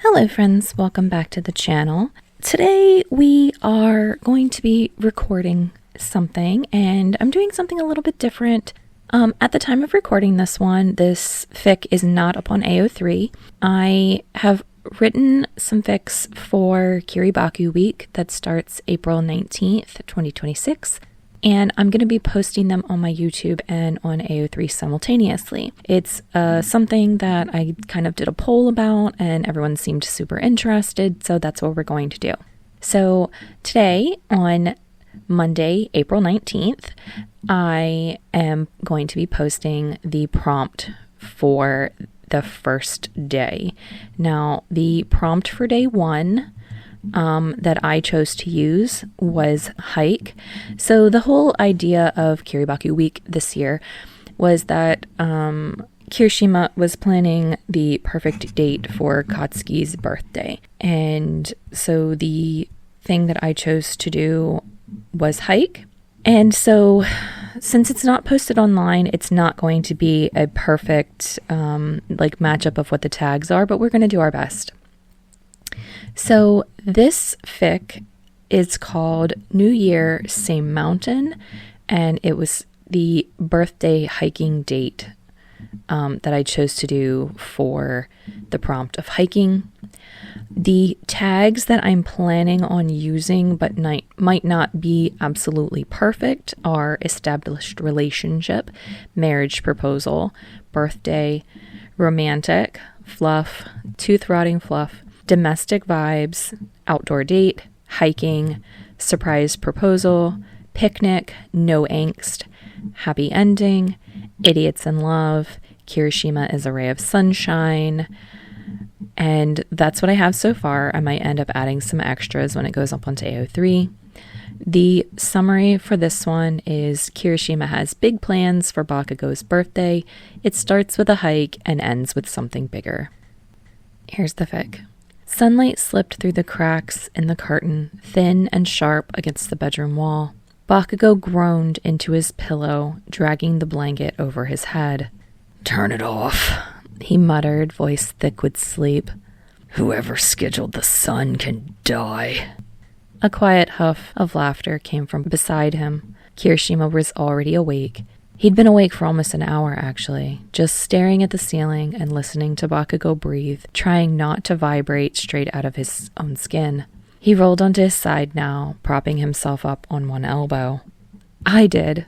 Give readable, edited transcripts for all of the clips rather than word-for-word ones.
Hello friends, welcome back to the channel. Today we are going to be recording something, and I'm doing something a little bit different. At the time of recording this one, this fic is not up on AO3. I have written some fics for Kiribati Week that starts April 19th, 2026. And I'm going to be posting them on my YouTube and on AO3 simultaneously. It's something that I kind of did a poll about and everyone seemed super interested, so that's what we're going to do. So today, on Monday, April 19th, I am going to be posting the prompt for the first day. Now, the prompt for day one that I chose to use was hike. So the whole idea of Kiribati Week this year was that Kirishima was planning the perfect date for Katsuki's birthday. And so the thing that I chose to do was hike. And so since it's not posted online, it's not going to be a perfect matchup of what the tags are, but we're going to do our best. So this fic is called New Year, Same Mountain, and it was the birthday hiking date that I chose to do for the prompt of hiking. The tags that I'm planning on using but might not be absolutely perfect are established relationship, marriage proposal, birthday, romantic, fluff, tooth rotting fluff, domestic vibes, outdoor date, hiking, surprise proposal, picnic, no angst, happy ending, idiots in love, Kirishima is a ray of sunshine, and that's what I have so far. I might end up adding some extras when it goes up onto AO3. The summary for this one is Kirishima has big plans for Bakugo's birthday. It starts with a hike and ends with something bigger. Here's the fic. Sunlight slipped through the cracks in the curtain, thin and sharp against the bedroom wall. Bakugo groaned into his pillow, dragging the blanket over his head. "Turn it off," he muttered, voice thick with sleep. "Whoever scheduled the sun can die." A quiet huff of laughter came from beside him. Kirishima was already awake. He'd been awake for almost an hour, actually, just staring at the ceiling and listening to Bakugo breathe, trying not to vibrate straight out of his own skin. He rolled onto his side now, propping himself up on one elbow. "I did,"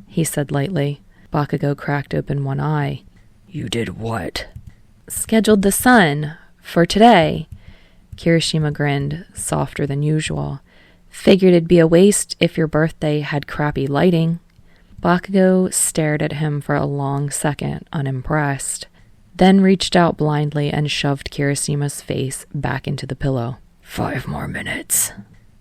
he said lightly. Bakugo cracked open one eye. "You did what?" "Scheduled the sun for today." Kirishima grinned, softer than usual. "Figured it'd be a waste if your birthday had crappy lighting." Bakugo stared at him for a long second, unimpressed, then reached out blindly and shoved Kirishima's face back into the pillow. 5 more minutes.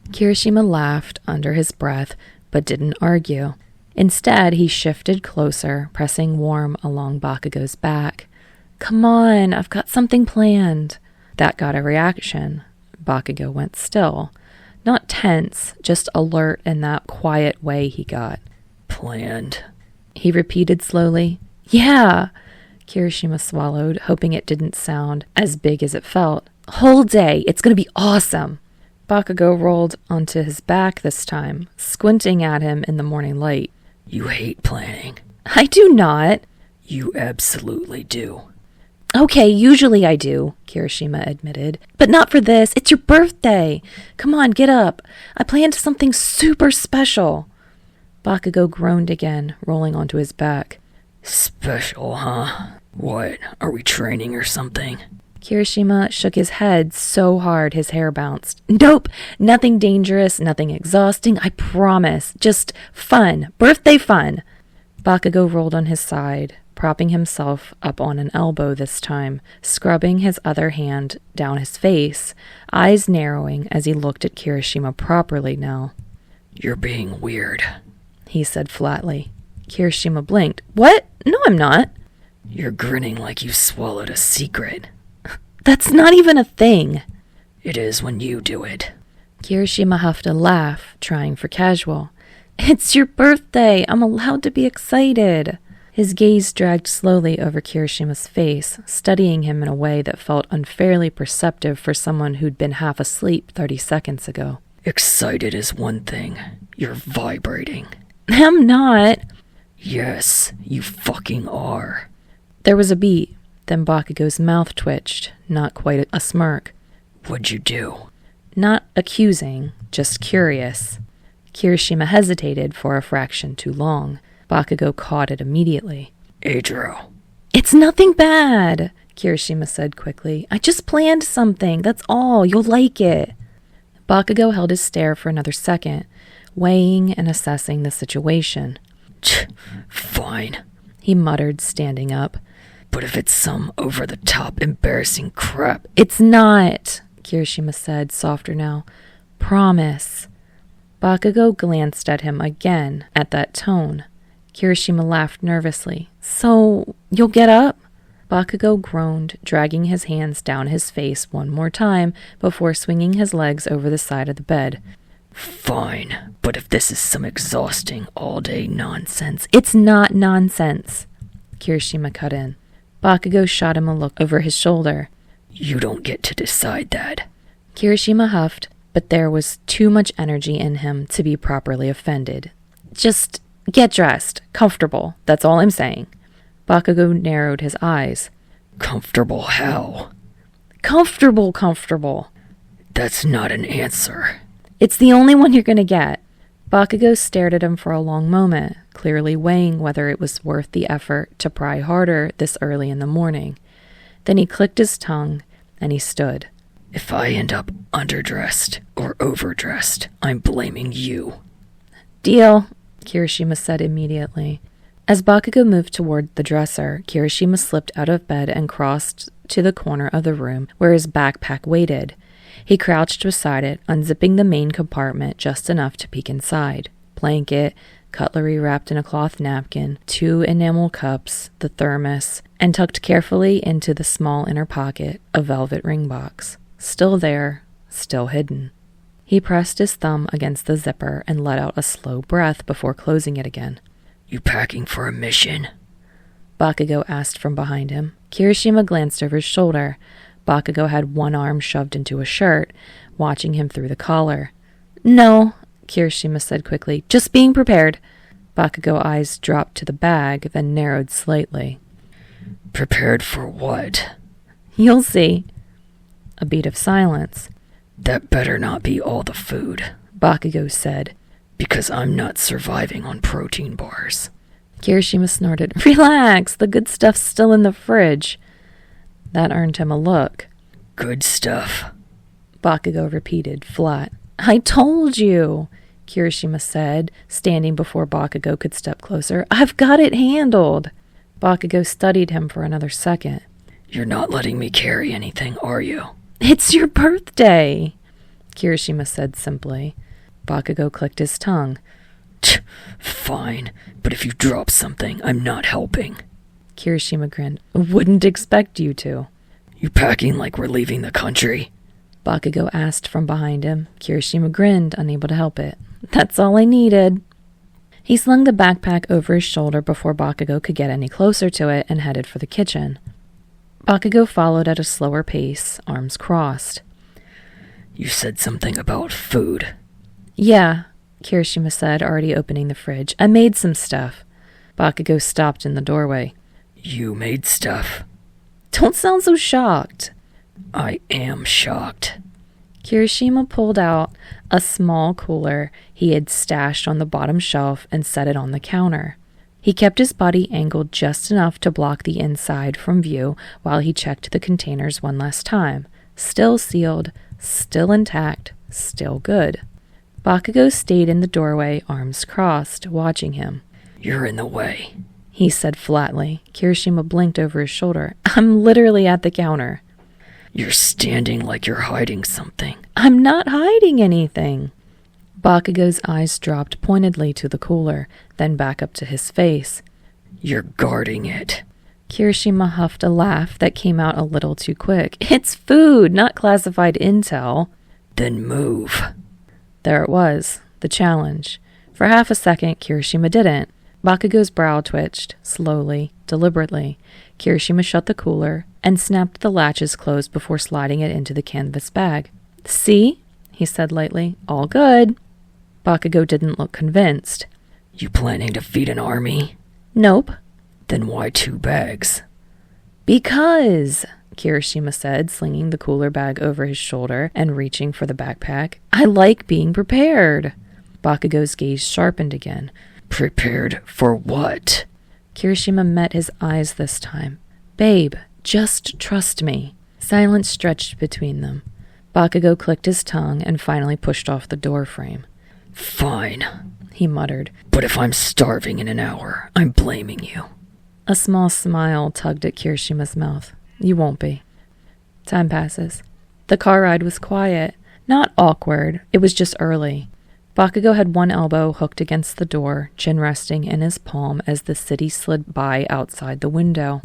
Kirishima laughed under his breath, but didn't argue. Instead, he shifted closer, pressing warm along Bakugo's back. "Come on, I've got something planned." That got a reaction. Bakugo went still. Not tense, just alert in that quiet way he got. "Planned," he repeated slowly. "Yeah," Kirishima swallowed, hoping it didn't sound as big as it felt. "Whole day, it's gonna be awesome." Bakugo rolled onto his back this time, squinting at him in the morning light. "You hate planning." "I do not." "You absolutely do." "Okay, usually I do," Kirishima admitted. "But not for this. It's your birthday. Come on, get up. I planned something super special." Bakugo groaned again, rolling onto his back. "Special, huh? What, are we training or something?" Kirishima shook his head so hard his hair bounced. "Nope, nothing dangerous, nothing exhausting, I promise. Just fun, birthday fun." Bakugo rolled on his side, propping himself up on an elbow this time, scrubbing his other hand down his face, eyes narrowing as he looked at Kirishima properly now. "You're being weird," he said flatly. Kirishima blinked. "What? No, I'm not." "You're grinning like you swallowed a secret." "That's not even a thing." "It is when you do it." Kirishima huffed a laugh, trying for casual. "It's your birthday. I'm allowed to be excited." His gaze dragged slowly over Kirishima's face, studying him in a way that felt unfairly perceptive for someone who'd been half asleep 30 seconds ago. Excited is one thing. You're vibrating. I'm not. Yes, you fucking are. There was a beat. Then Bakugo's mouth twitched, not quite a smirk. What'd you do? Not accusing, just curious. Kirishima hesitated for a fraction too long. Bakugo caught it immediately. Eijiro. It's nothing bad, Kirishima said quickly. I just planned something, that's all. You'll like it. Bakugo held his stare for another second, weighing and assessing the situation. Fine, he muttered, standing up. But if it's some over-the-top embarrassing crap... It's not, Kirishima said, softer now. Promise. Bakugo glanced at him again at that tone. Kirishima laughed nervously. So, you'll get up? Bakugo groaned, dragging his hands down his face one more time before swinging his legs over the side of the bed. Fine, but if this is some exhausting all-day nonsense... It's not nonsense, Kirishima cut in. Bakugo shot him a look over his shoulder. You don't get to decide that. Kirishima huffed, but there was too much energy in him to be properly offended. Just get dressed. Comfortable. That's all I'm saying. Bakugo narrowed his eyes. Comfortable how? Comfortable. That's not an answer. It's the only one you're going to get. Bakugo stared at him for a long moment, clearly weighing whether it was worth the effort to pry harder this early in the morning. Then he clicked his tongue, and he stood. If I end up underdressed or overdressed, I'm blaming you. Deal, Kirishima said immediately. As Bakugo moved toward the dresser, Kirishima slipped out of bed and crossed to the corner of the room where his backpack waited. He crouched beside it, unzipping the main compartment just enough to peek inside. Blanket, cutlery wrapped in a cloth napkin, 2 enamel cups, the thermos, and tucked carefully into the small inner pocket, a velvet ring box. Still there, still hidden. He pressed his thumb against the zipper and let out a slow breath before closing it again. You packing for a mission? Bakugo asked from behind him. Kirishima glanced over his shoulder. Bakugo had one arm shoved into a shirt, watching him through the collar. No, Kirishima said quickly. Just being prepared. Bakugo's eyes dropped to the bag, then narrowed slightly. Prepared for what? You'll see. A beat of silence. That better not be all the food, Bakugo said, because I'm not surviving on protein bars. Kirishima snorted. Relax, the good stuff's still in the fridge. That earned him a look. Good stuff, Bakugo repeated, flat. I told you, Kirishima said, standing before Bakugo could step closer. I've got it handled. Bakugo studied him for another second. You're not letting me carry anything, are you? It's your birthday, Kirishima said simply. Bakugo clicked his tongue. Fine, but if you drop something, I'm not helping. Kirishima grinned. Wouldn't expect you to. You packing like we're leaving the country? Bakugo asked from behind him. Kirishima grinned, unable to help it. That's all I needed. He slung the backpack over his shoulder before Bakugo could get any closer to it and headed for the kitchen. Bakugo followed at a slower pace, arms crossed. You said something about food. Yeah, Kirishima said, already opening the fridge. I made some stuff. Bakugo stopped in the doorway. You made stuff? Don't sound so shocked. I am shocked. Kirishima pulled out a small cooler he had stashed on the bottom shelf and set it on the counter. He kept his body angled just enough to block the inside from view while he checked the containers one last time. Still sealed, still intact, still good. Bakugo stayed in the doorway, arms crossed, watching him. You're in the way, he said flatly. Kirishima blinked over his shoulder. I'm literally at the counter. You're standing like you're hiding something. I'm not hiding anything. Bakugo's eyes dropped pointedly to the cooler, then back up to his face. You're guarding it. Kirishima huffed a laugh that came out a little too quick. It's food, not classified intel. Then move. There it was, the challenge. For half a second, Kirishima didn't. Bakugo's brow twitched, slowly, deliberately. Kirishima shut the cooler and snapped the latches closed before sliding it into the canvas bag. "See?" he said lightly. "All good." Bakugo didn't look convinced. You planning to feed an army? "Nope." Then why 2 bags? "Because," Kirishima said, slinging the cooler bag over his shoulder and reaching for the backpack, "I like being prepared." Bakugo's gaze sharpened again. Prepared for what? Kirishima met his eyes this time. "Babe, just trust me." Silence stretched between them. Bakugo clicked his tongue and finally pushed off the door frame. Fine, he muttered. But if I'm starving in an hour, I'm blaming you. A small smile tugged at Kirishima's mouth. "You won't be." Time passes. The car ride was quiet. Not awkward, it was just early. Bakugo had one elbow hooked against the door, chin resting in his palm as the city slid by outside the window.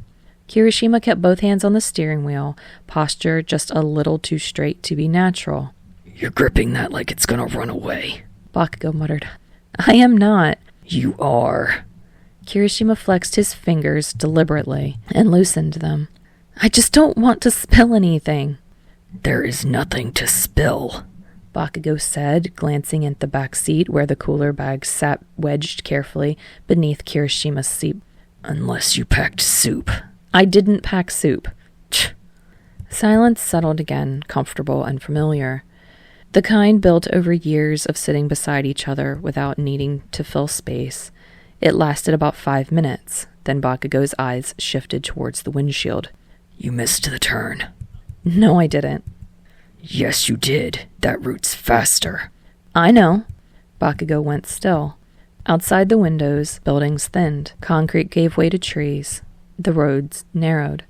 Kirishima kept both hands on the steering wheel, posture just a little too straight to be natural. You're gripping that like it's gonna run away, Bakugo muttered. "I am not." You are. Kirishima flexed his fingers deliberately and loosened them. "I just don't want to spill anything." There is nothing to spill, Bakugo said, glancing at the back seat where the cooler bag sat wedged carefully beneath Kirishima's seat. Unless you packed soup. "I didn't pack soup." Silence settled again, comfortable and familiar. The kind built over years of sitting beside each other without needing to fill space. It lasted about 5 minutes. Then Bakugo's eyes shifted towards the windshield. You missed the turn. No, I didn't. Yes, you did. That route's faster. I know. Bakugo went still. Outside the windows, buildings thinned. Concrete gave way to trees. The roads narrowed.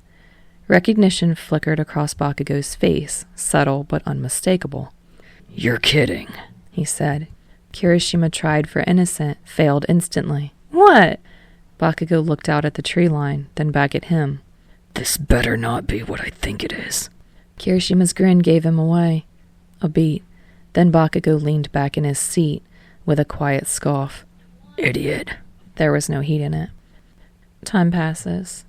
Recognition flickered across Bakugo's face, subtle but unmistakable. You're kidding, he said. Kirishima tried for innocent, failed instantly. What? Bakugo looked out at the tree line, then back at him. This better not be what I think it is. Kirishima's grin gave him away. A beat. Then Bakugo leaned back in his seat with a quiet scoff. Idiot. There was no heat in it. Time passes.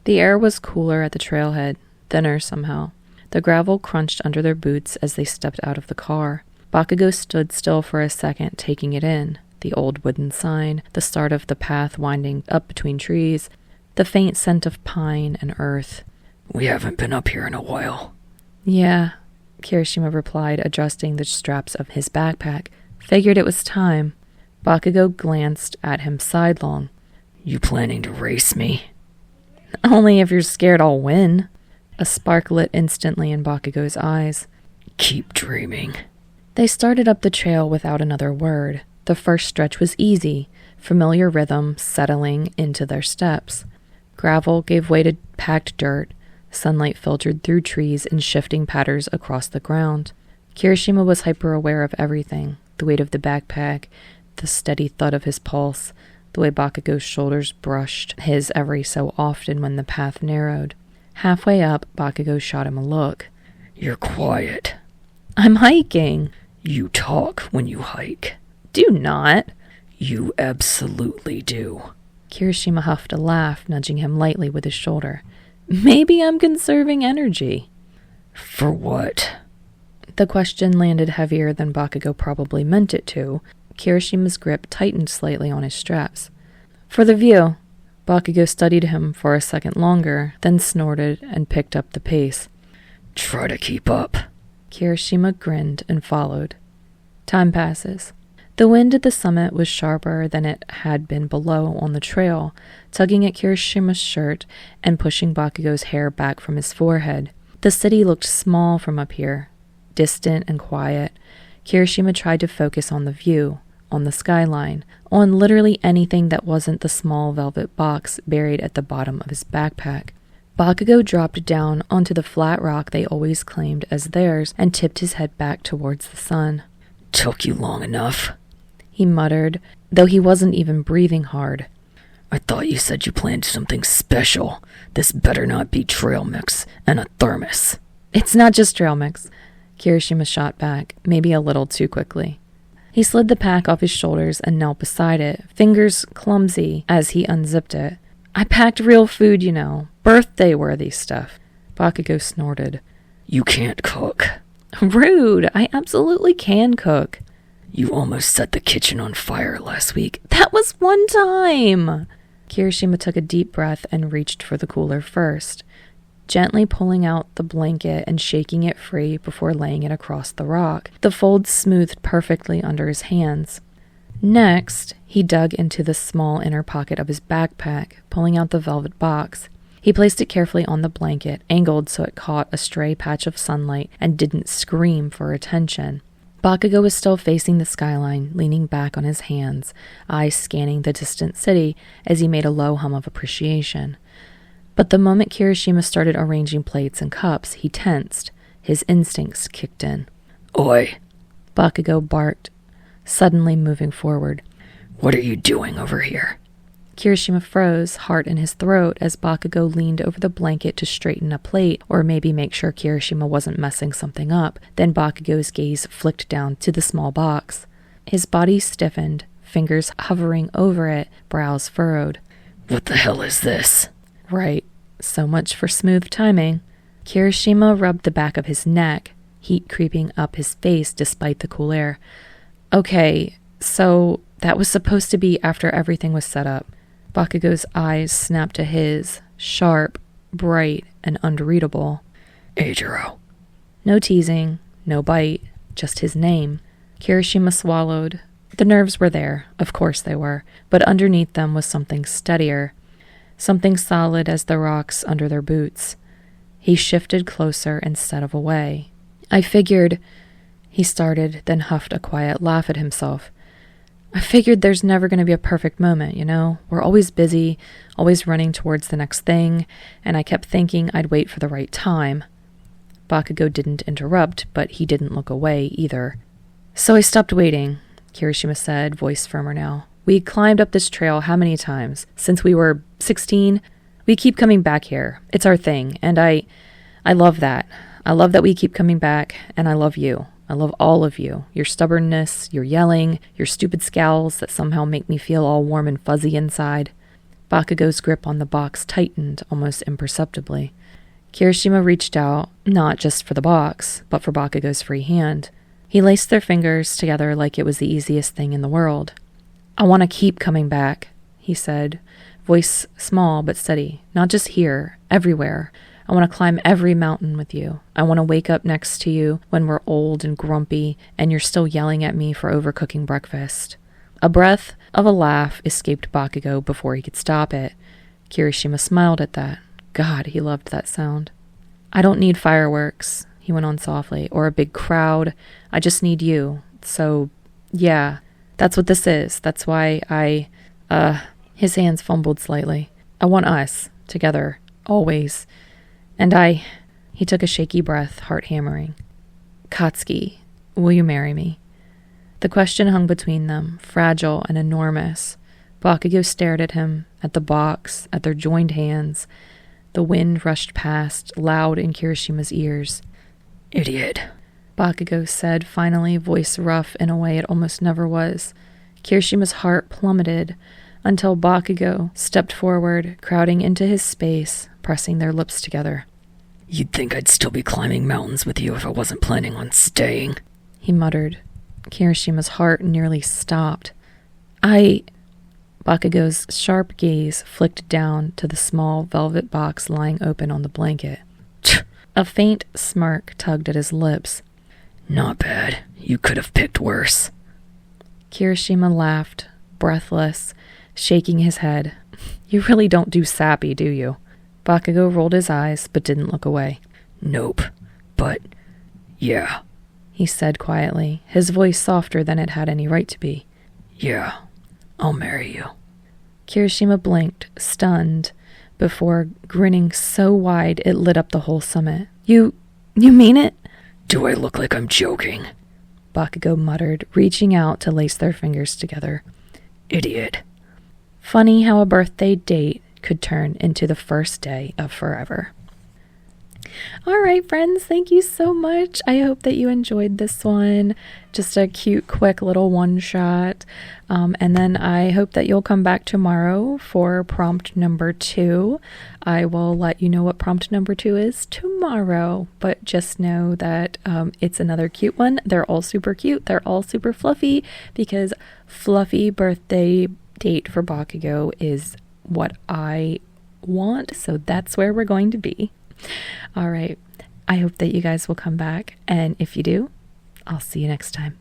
The air was cooler at the trailhead, thinner somehow. The gravel crunched under their boots as they stepped out of the car. Bakugo stood still for a second, taking it in. The old wooden sign, the start of the path winding up between trees, the faint scent of pine and earth. We haven't been up here in a while. Yeah, Kirishima replied, adjusting the straps of his backpack. Figured it was time. Bakugo glanced at him sidelong. You planning to race me? Only if you're scared I'll win. A spark lit instantly in Bakugo's eyes. Keep dreaming. They started up the trail without another word. The first stretch was easy, familiar rhythm settling into their steps. Gravel gave way to packed dirt. Sunlight filtered through trees in shifting patterns across the ground. Kirishima was hyper-aware of everything. The weight of the backpack, the steady thud of his pulse, the way Bakugo's shoulders brushed his every so often when the path narrowed. Halfway up, Bakugo shot him a look. You're quiet. I'm hiking. You talk when you hike. Do not. You absolutely do. Kirishima huffed a laugh, nudging him lightly with his shoulder. Maybe I'm conserving energy. For what? The question landed heavier than Bakugo probably meant it to. Kirishima's grip tightened slightly on his straps. For the view. Bakugo studied him for a second longer, then snorted and picked up the pace. Try to keep up. Kirishima grinned and followed. Time passes. The wind at the summit was sharper than it had been below on the trail, tugging at Kirishima's shirt and pushing Bakugo's hair back from his forehead. The city looked small from up here, distant and quiet. Kirishima tried to focus on the view, on the skyline, on literally anything that wasn't the small velvet box buried at the bottom of his backpack. Bakugo dropped down onto the flat rock they always claimed as theirs and tipped his head back towards the sun. Took you long enough, he muttered, though he wasn't even breathing hard. I thought you said you planned something special. This better not be trail mix and a thermos. It's not just trail mix, Kirishima shot back, maybe a little too quickly. He slid the pack off his shoulders and knelt beside it, fingers clumsy as he unzipped it. I packed real food, you know. Birthday-worthy stuff. Bakugo snorted. You can't cook. Rude. I absolutely can cook. You almost set the kitchen on fire last week. That was one time. Kirishima took a deep breath and reached for the cooler first, gently pulling out the blanket and shaking it free before laying it across the rock. The folds smoothed perfectly under his hands. Next, he dug into the small inner pocket of his backpack, pulling out the velvet box. He placed it carefully on the blanket, angled so it caught a stray patch of sunlight and didn't scream for attention. Bakugo was still facing the skyline, leaning back on his hands, eyes scanning the distant city as he made a low hum of appreciation. But the moment Kirishima started arranging plates and cups, he tensed. His instincts kicked in. Oi! Bakugo barked, suddenly moving forward. What are you doing over here? Kirishima froze, heart in his throat, as Bakugo leaned over the blanket to straighten a plate, or maybe make sure Kirishima wasn't messing something up. Then Bakugo's gaze flicked down to the small box. His body stiffened, fingers hovering over it, brows furrowed. What the hell is this? Right. So much for smooth timing. Kirishima rubbed the back of his neck, heat creeping up his face despite the cool air. Okay, so that was supposed to be after everything was set up. Bakugo's eyes snapped to his, sharp, bright, and unreadable. Eijiro. No teasing, no bite, just his name. Kirishima swallowed. The nerves were there, of course they were, but underneath them was something steadier, something solid as the rocks under their boots. He shifted closer instead of away. I figured, he started, then huffed a quiet laugh at himself. I figured there's never going to be a perfect moment, you know? We're always busy, always running towards the next thing, and I kept thinking I'd wait for the right time. Bakugo didn't interrupt, but he didn't look away either. So I stopped waiting, Kirishima said, voice firmer now. We climbed up this trail how many times? Since we were 16? We keep coming back here. It's our thing, and I love that. I love that we keep coming back, and I love you. I love all of you. Your stubbornness, your yelling, your stupid scowls that somehow make me feel all warm and fuzzy inside. Bakugo's grip on the box tightened almost imperceptibly. Kirishima reached out, not just for the box, but for Bakugo's free hand. He laced their fingers together like it was the easiest thing in the world. I want to keep coming back, he said, voice small but steady. Not just here, everywhere. I want to climb every mountain with you. I want to wake up next to you when we're old and grumpy and you're still yelling at me for overcooking breakfast. A breath of a laugh escaped Bakugo before he could stop it. Kirishima smiled at that. God, he loved that sound. I don't need fireworks, he went on softly, or a big crowd. I just need you. So, yeah, that's what this is. That's why his hands fumbled slightly. I want us, together, always. And he took a shaky breath, heart hammering. Katsuki, will you marry me? The question hung between them, fragile and enormous. Bakugo stared at him, at the box, at their joined hands. The wind rushed past, loud in Kirishima's ears. Idiot, Bakugo said finally, voice rough in a way it almost never was. Kirishima's heart plummeted until Bakugo stepped forward, crowding into his space, pressing their lips together. You'd think I'd still be climbing mountains with you if I wasn't planning on staying, he muttered. Kirishima's heart nearly stopped. Bakugo's sharp gaze flicked down to the small velvet box lying open on the blanket. A faint smirk tugged at his lips. Not bad. You could have picked worse. Kirishima laughed, breathless, shaking his head. You really don't do sappy, do you? Bakugo rolled his eyes, but didn't look away. Nope. But, yeah, he said quietly, his voice softer than it had any right to be. Yeah, I'll marry you. Kirishima blinked, stunned, before grinning so wide it lit up the whole summit. You mean it? Do I look like I'm joking? Bakugo muttered, reaching out to lace their fingers together. Idiot. Funny how a birthday date could turn into the first day of forever. All right, friends, thank you so much. I hope that you enjoyed this one. Just a cute, quick little one shot. And then I hope that you'll come back tomorrow for prompt number 2. I will let you know what prompt number 2 is tomorrow, but just know that it's another cute one. They're all super cute. They're all super fluffy because fluffy birthday date for Bakugo is what I want. So that's where we're going to be. All right. I hope that you guys will come back. And if you do, I'll see you next time.